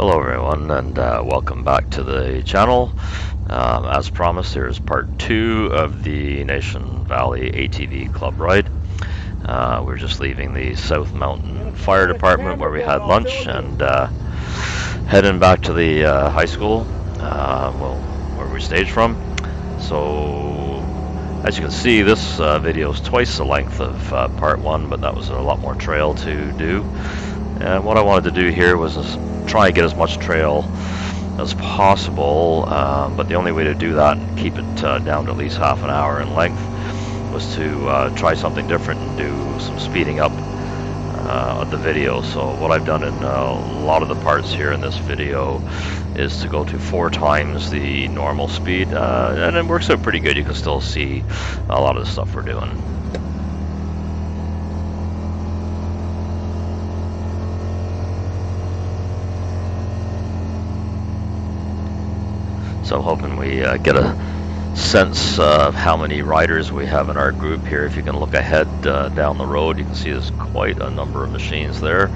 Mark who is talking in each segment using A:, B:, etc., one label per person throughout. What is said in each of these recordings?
A: Hello everyone, and welcome back to the channel. As promised, here's part 2 of the Nation Valley ATV Club ride. We're just leaving the South Mountain Fire Department where we had lunch and heading back to the high school, where we staged from. So as you can see, this video is twice the length of part 1, but that was a lot more trail to do. And what I wanted to do here was try and get as much trail as possible, but the only way to do that and keep it down to at least half an hour in length was to try something different and do some speeding up of the video. So what I've done in a lot of the parts here in this video is to go to 4 times the normal speed, and it works out pretty good. You can still see a lot of the stuff we're doing. So hoping we get a sense of how many riders we have in our group here. If you can look ahead down the road, you can see there's quite a number of machines there.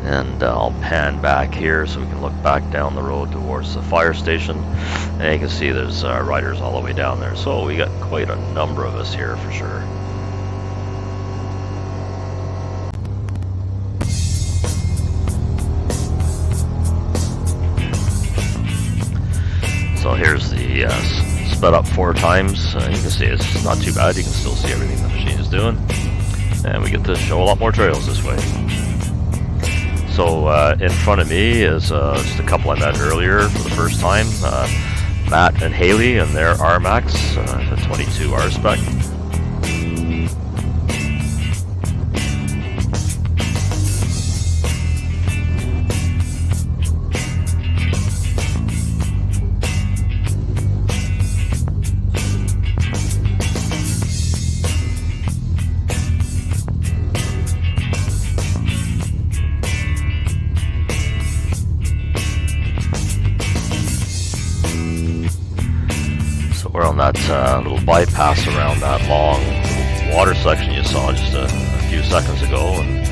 A: And I'll pan back here so we can look back down the road towards the fire station. And you can see there's riders all the way down there. So we got quite a number of us here for sure. So here's the sped up 4 times. You can see it's not too bad. You can still see everything the machine is doing. And we get to show a lot more trails this way. So in front of me is just a couple I met earlier for the first time. Matt and Haley and their RMAX, the 22R spec. We're on that little bypass around that long water section you saw just a few seconds ago, and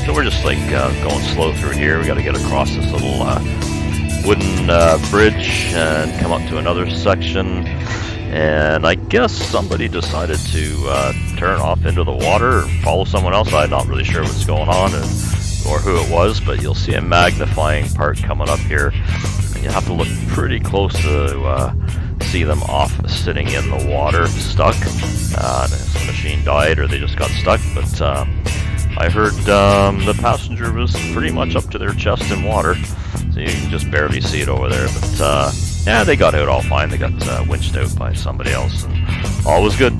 A: so we're just like going slow through here. We got to get across this little wooden bridge and come up to another section, and I guess somebody decided to turn off into the water or follow someone else. I'm not really sure what's going on or who it was, but you'll see a magnifying part coming up here, and you have to look pretty close to see them off sitting in the water stuck. The machine died or they just got stuck, but I heard the passenger was pretty much up to their chest in water, so you can just barely see it over there. But yeah, they got out all fine. They got winched out by somebody else and all was good.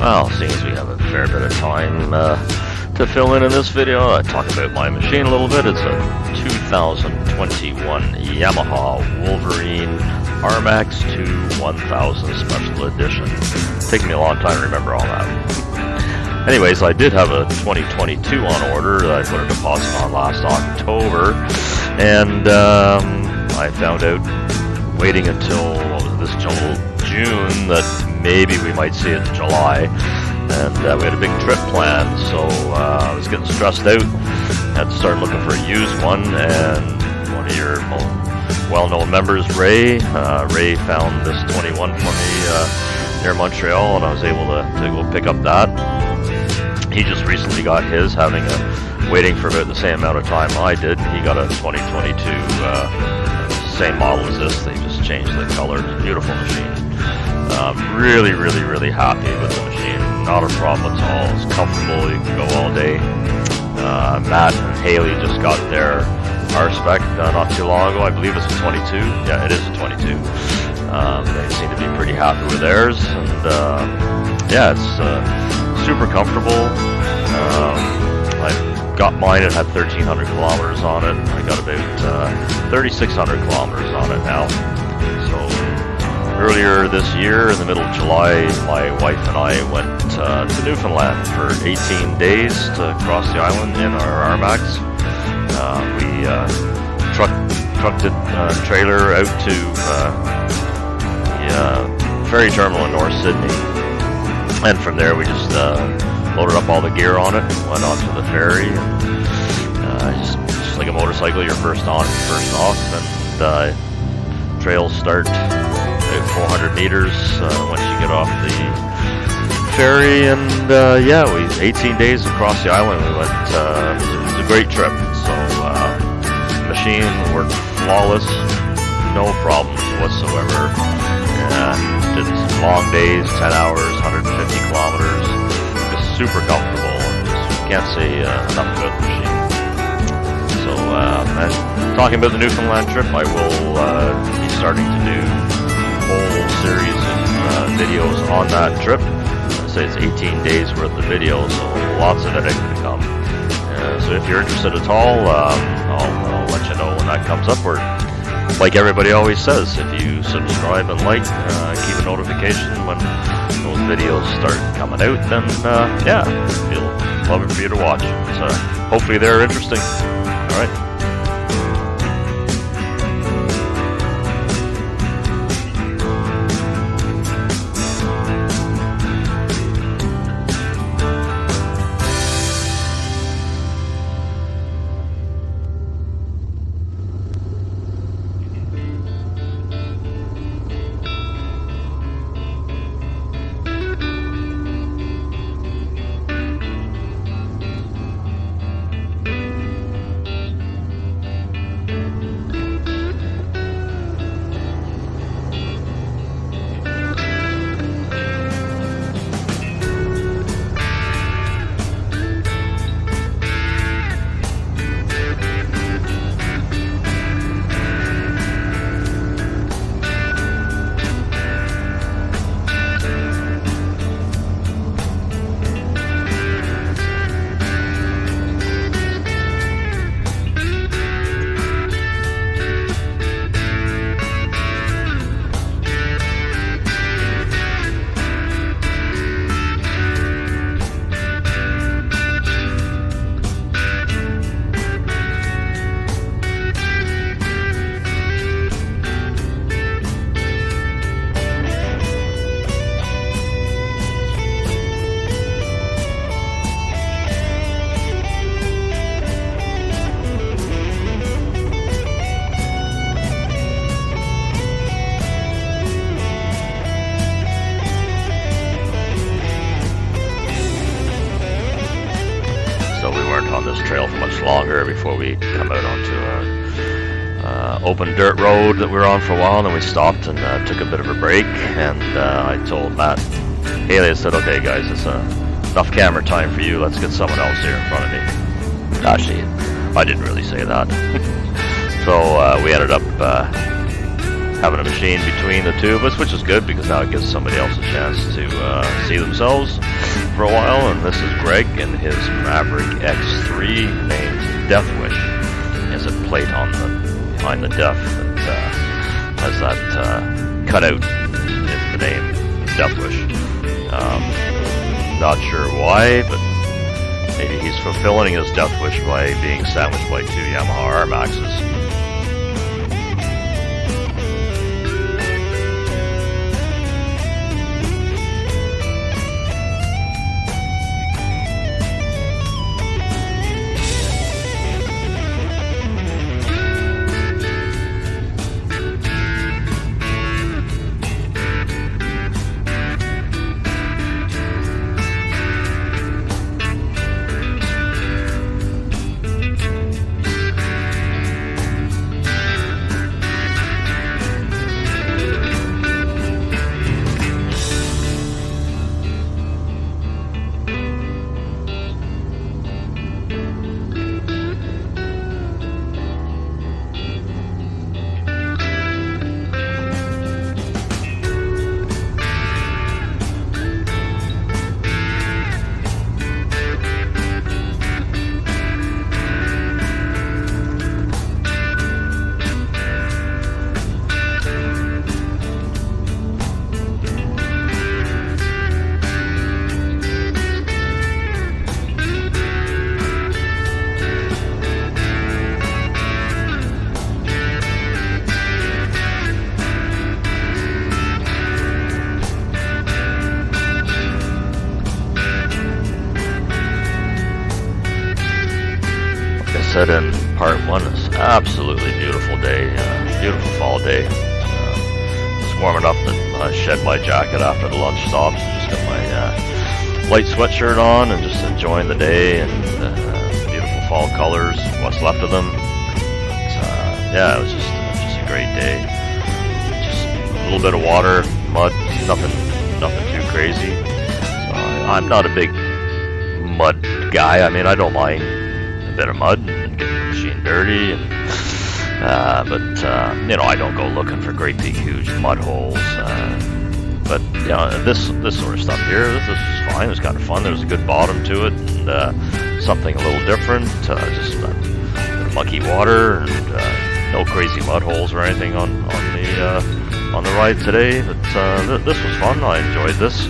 A: Well, seeing as we have a fair bit of time to fill in this video, I talk about my machine a little bit. It's a 2021 Yamaha Wolverine RMAX2 1000 Special Edition. It's taken me a long time to remember all that. Anyways, I did have a 2022 on order that I put a deposit on last October, and I found out waiting until this June that maybe we might see it in July. and we had a big trip planned, so I was getting stressed out. Had to start looking for a used one, and one of your well-known members, Ray found this 21 for me near Montreal, and I was able to go pick up that. He just recently got his, waiting for about the same amount of time I did. He got a 2022, same model as this. They just changed the color. Beautiful machine. Really, really, really happy with the machine. Not a problem at all. It's comfortable. You can go all day. Matt and Haley just got their R-Spec not too long ago. I believe it's a 22. Yeah, it is a 22. They seem to be pretty happy with theirs, and yeah, it's super comfortable. I got mine. It had 1,300 kilometers on it. I got about 3,600 kilometers on it now. So earlier this year, in the middle of July, my wife and I went to Newfoundland for 18 days to cross the island in our RMAX. We trucked a trailer out to the ferry terminal in North Sydney, and from there we just loaded up all the gear on it, went onto the ferry, and just like a motorcycle, you're first on, first off, and trails start at 400 meters once you get off the ferry, and yeah, 18 days across the island. We went. It was a great trip. So machine worked flawless, no problems whatsoever. Did long days, 10 hours, 150 kilometers. Just super comfortable. Just can't say enough about the machine. So, and talking about the Newfoundland trip, I will be starting to do a whole series of videos on that trip. I say it's 18 days worth of videos, so lots of editing to come. So if you're interested at all, I'll let you know when that comes up. Or, like everybody always says, if you subscribe and like, keep a notification when those videos start coming out, then yeah, we'll love it for you to watch. So hopefully they're interesting. All right. On this trail for much longer before we come out onto a open dirt road that we were on for a while, and then we stopped and took a bit of a break, and I told Matt, Haley, I said, okay guys, it's enough camera time for you, let's get someone else here in front of me. Actually, I didn't really say that. So we ended up having a machine between the two of us, which is good because now it gives somebody else a chance to see themselves for a while. And this is Greg and his Maverick X3 named Deathwish. Has a plate on behind the death that has that cutout in the name, Deathwish. Not sure why, but maybe he's fulfilling his death wish by being sandwiched by two Yamaha RMAXs. said in part one, it's absolutely beautiful day, beautiful fall day. It's warm enough that I shed my jacket after the lunch stops. Just got my light sweatshirt on and just enjoying the day and beautiful fall colors, what's left of them. Yeah, it was just a great day. Just a little bit of water, mud, nothing too crazy. So I'm not a big mud guy. I mean, I don't mind a bit of mud and getting the machine dirty, but I don't go looking for great big huge mud holes. But this sort of stuff here, this was fine. It was kind of fun. There was a good bottom to it, and something a little different. Just a bit of mucky water, and no crazy mud holes or anything on the ride today. But this was fun. I enjoyed this. Just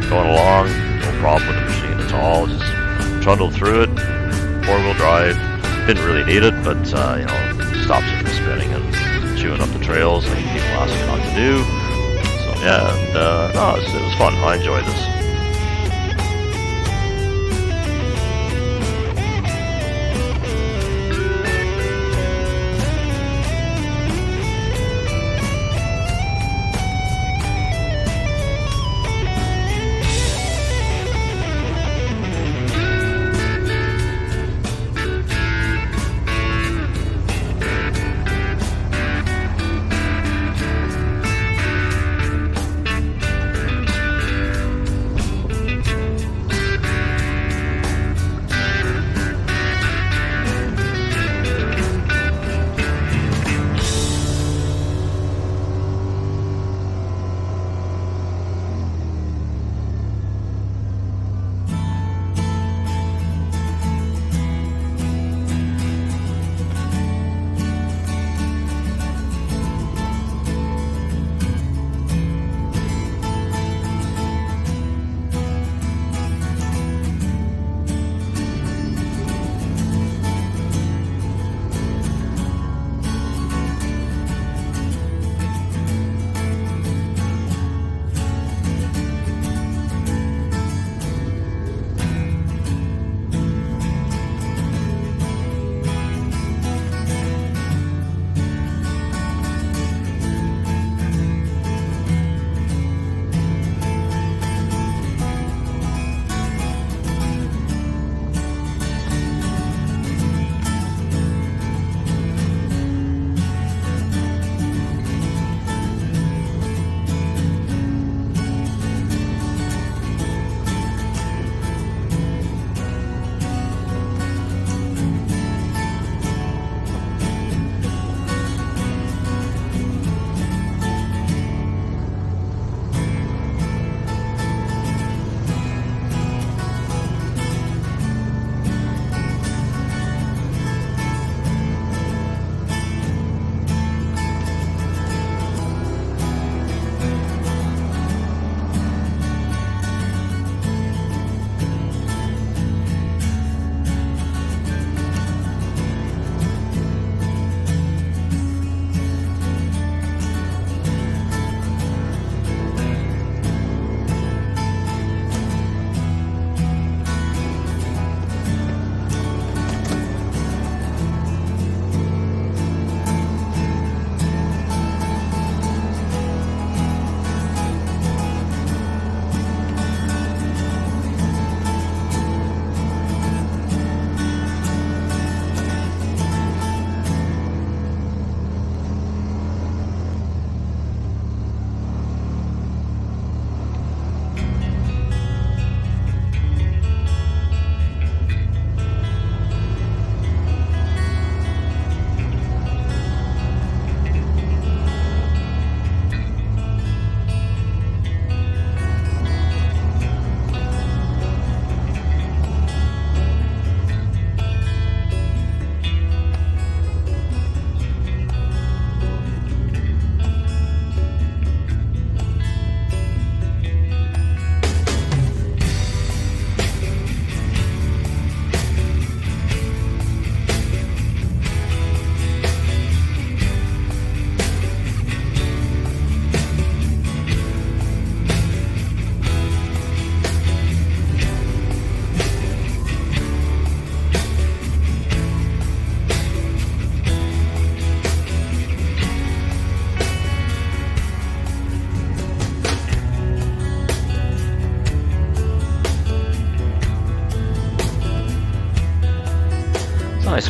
A: going along, no problem with the machine at all. Just trundled through it. 4-wheel drive. Didn't really need it, but stops it from spinning and chewing up the trails like people ask me not to do. So yeah, and it was fun. I enjoyed this.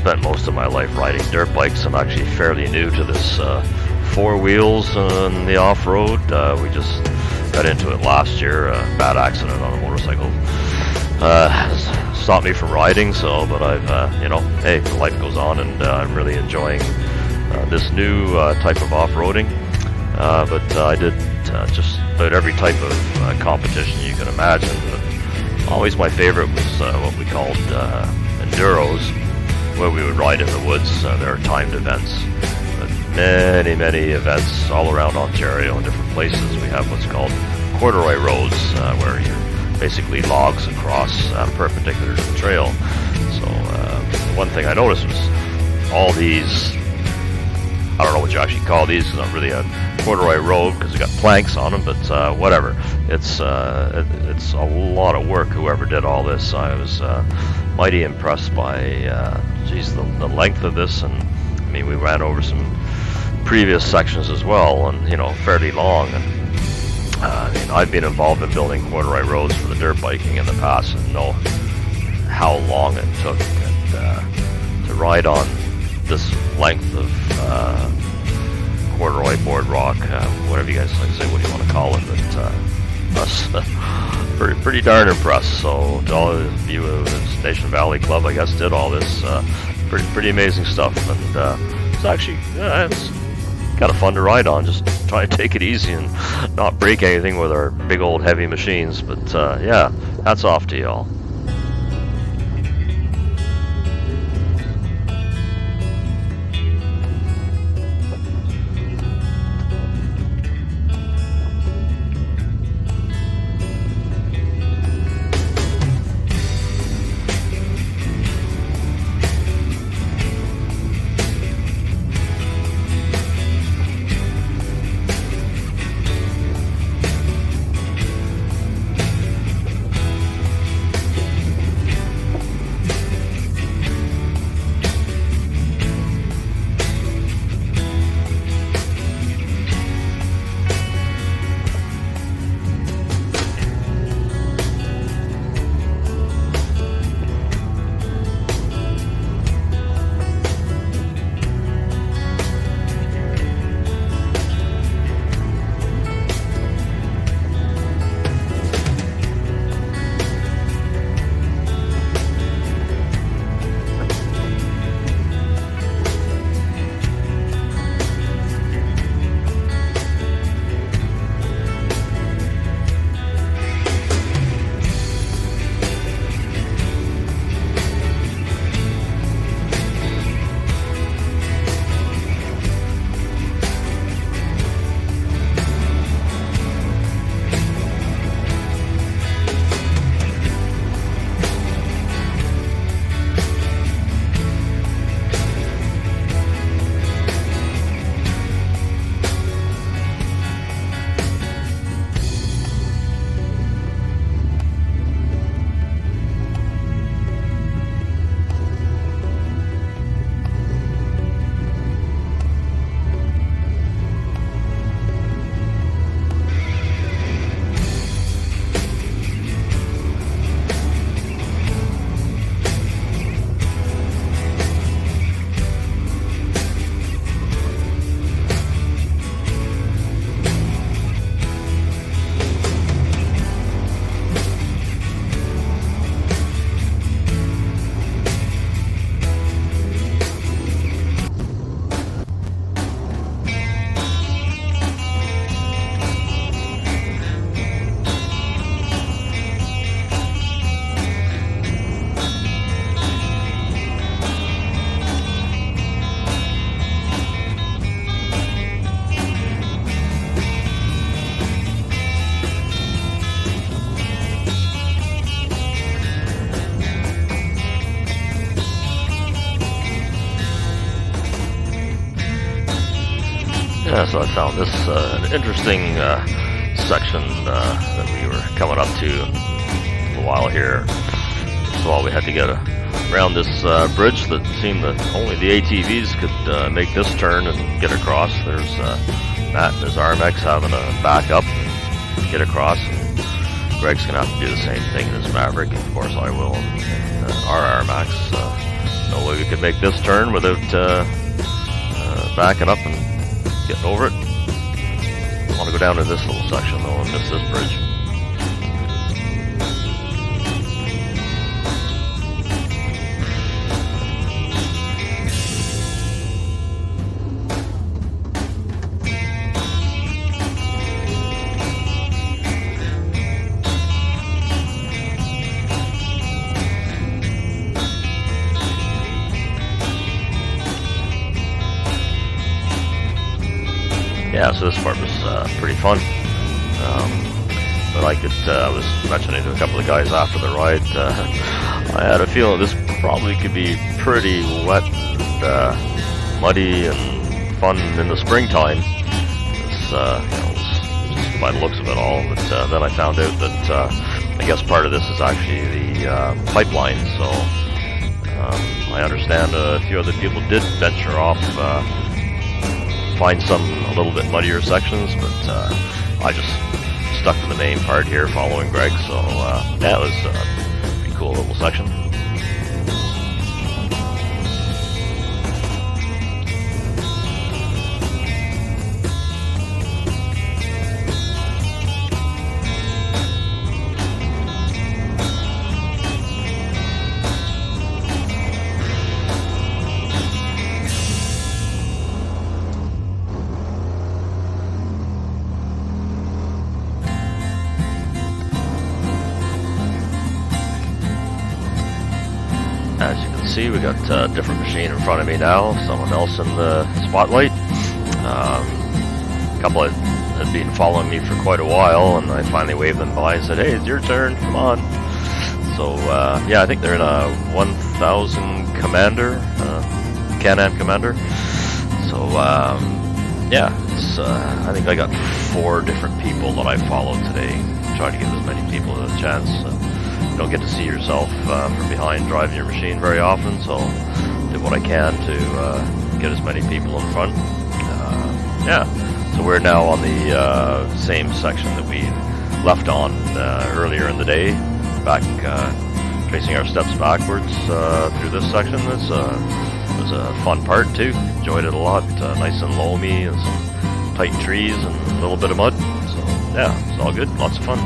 A: spent most of my life riding dirt bikes. I'm actually fairly new to this four wheels on the off-road. We just got into it last year. A bad accident on a motorcycle stopped me from riding. So, but I've, you know, hey, life goes on, and I'm really enjoying this new type of off-roading. But I did just about every type of competition you can imagine. But always my favorite was what we called enduros, where we would ride in the woods. There are timed events, but many events all around Ontario in different places. We have what's called corduroy roads, where you're basically logs across perpendicular to the trail. So one thing I noticed was all these, I don't know what you actually call these, it's not really a corduroy road because it got planks on them, but whatever. It's a lot of work, whoever did all this. I was mighty impressed by the length of this, and I mean, we ran over some previous sections as well, and you know, fairly long. And I mean, I've been involved in building corduroy roads for the dirt biking in the past, and know how long it took to ride on this length of corduroy boardwalk, whatever you guys like to say, what do you want to call it, but us pretty darn impressed. So to all of you of this Nation Valley Club, I guess, did all this pretty amazing stuff, and it's actually it's kind of fun to ride on. Just try to take it easy and not break anything with our big old heavy machines. But yeah, hats off to y'all. Yeah, so I found this an interesting section that we were coming up to a little while here. First of all, we had to get around this bridge that seemed that only the ATVs could make this turn and get across. There's Matt and his RMX having a back up and get across. And Greg's going to have to do the same thing in his Maverick. Of course, I will. And our RMAX no way we could make this turn without backing up and getting over it. I want to go down to this little section though and miss this bridge. Yeah, so this part was pretty fun. But I was mentioning to a couple of guys after the ride, I had a feeling this probably could be pretty wet and muddy and fun in the springtime. It's, just by the looks of it all. But then I found out that I guess part of this is actually the pipeline. So I understand a few other people did venture off, find some a little bit muddier sections, but I just stuck to the main part here following Greg, so that was a pretty cool little section. As you can see, we got a different machine in front of me now, someone else in the spotlight. A couple had been following me for quite a while, and I finally waved them by and said, hey, it's your turn, come on. So yeah, I think they're in a 1000 Commander, Can-Am Commander. So yeah, it's, I think I got 4 different people that I followed today. Try to give as many people a chance. You don't get to see yourself from behind driving your machine very often, so did what I can to get as many people in front. Yeah, so we're now on the same section that we left on earlier in the day, back tracing our steps backwards through this section. It was a fun part too, enjoyed it a lot, nice and loamy and some tight trees and a little bit of mud, so yeah, it's all good, lots of fun.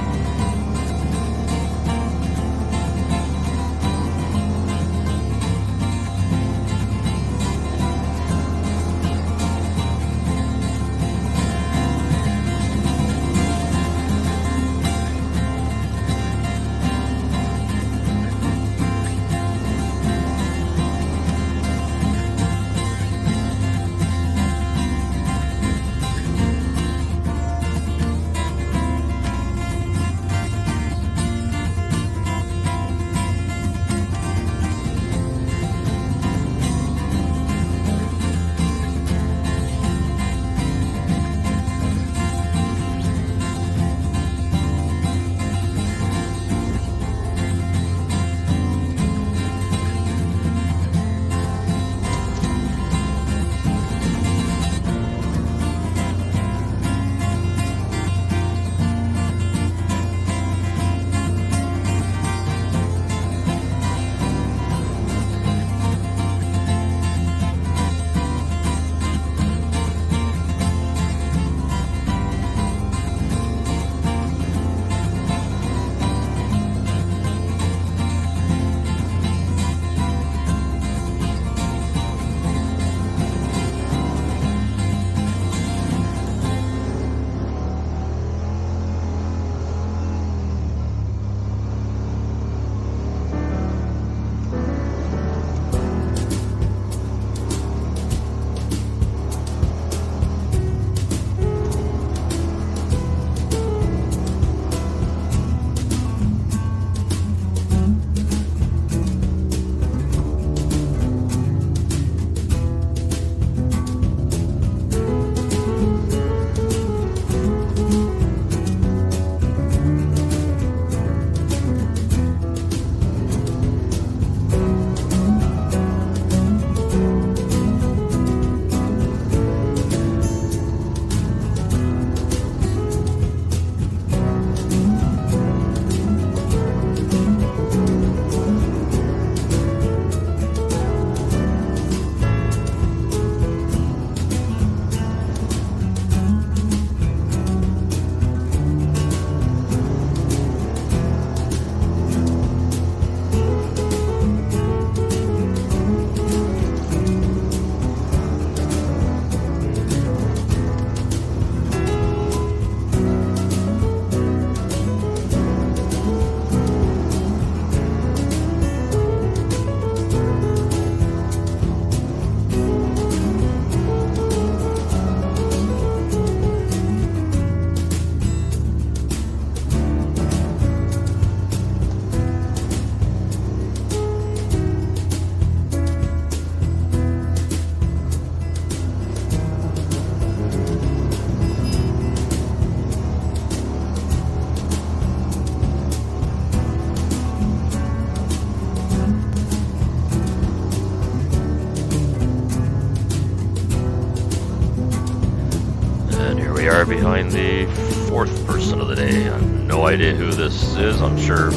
A: Here we are behind the fourth person of the day. I have no idea who this is. I'm sure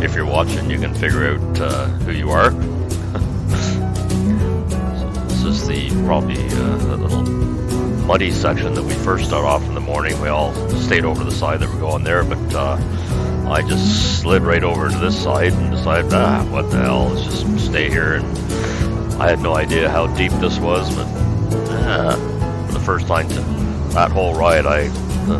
A: if you're watching you can figure out who you are. So this is probably the little muddy section that we first start off in the morning. We all stayed over the side that we're going there, but I just slid right over to this side and decided, what the hell, let's just stay here. And I had no idea how deep this was, but for the first time that whole ride, the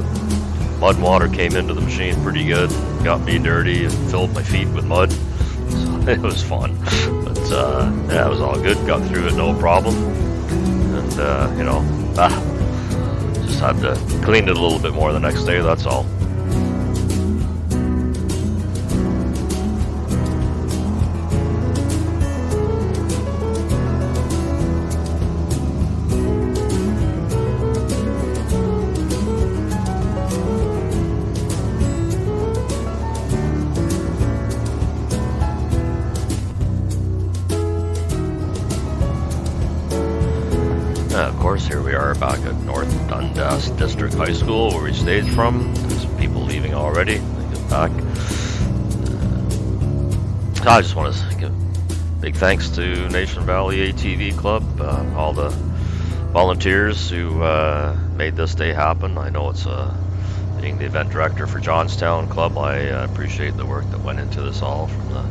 A: mud and water came into the machine pretty good, got me dirty and filled my feet with mud. So it was fun, but yeah, it was all good. Got through it no problem, and just had to clean it a little bit more the next day. That's all. Of course, here we are back at North Dundas District High School, where we stayed from. There's some people leaving already. They get back. I just want to give big thanks to Nation Valley ATV Club, all the volunteers who made this day happen. I know it's being the event director for Johnstown Club. I appreciate the work that went into this all, from the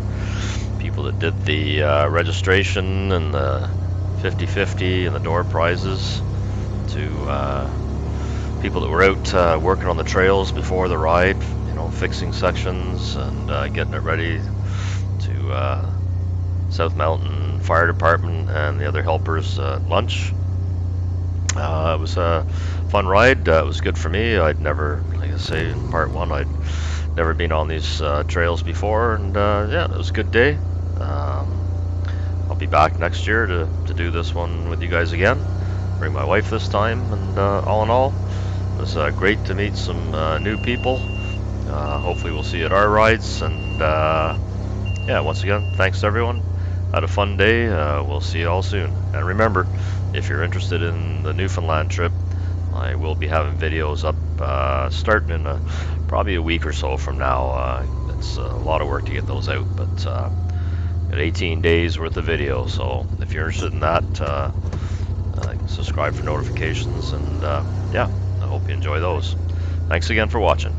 A: people that did the registration and the 50-50 and the door prizes, to people that were out working on the trails before the ride, fixing sections and getting it ready, to South Mountain Fire Department and the other helpers at lunch. It was a fun ride. It was good for me. I'd never, like I say in part one, I'd never been on these trails before, and yeah, it was a good day. I'll be back next year to do this one with you guys again. Bring my wife this time, and all in all, it was great to meet some new people. Hopefully we'll see you at our rides, and yeah, once again, thanks to everyone. Had a fun day. We'll see you all soon. And remember, if you're interested in the Newfoundland trip, I will be having videos up starting in probably a week or so from now. It's a lot of work to get those out, but got 18 days worth of video, so if you're interested in that, subscribe for notifications, and yeah, I hope you enjoy those. Thanks again for watching.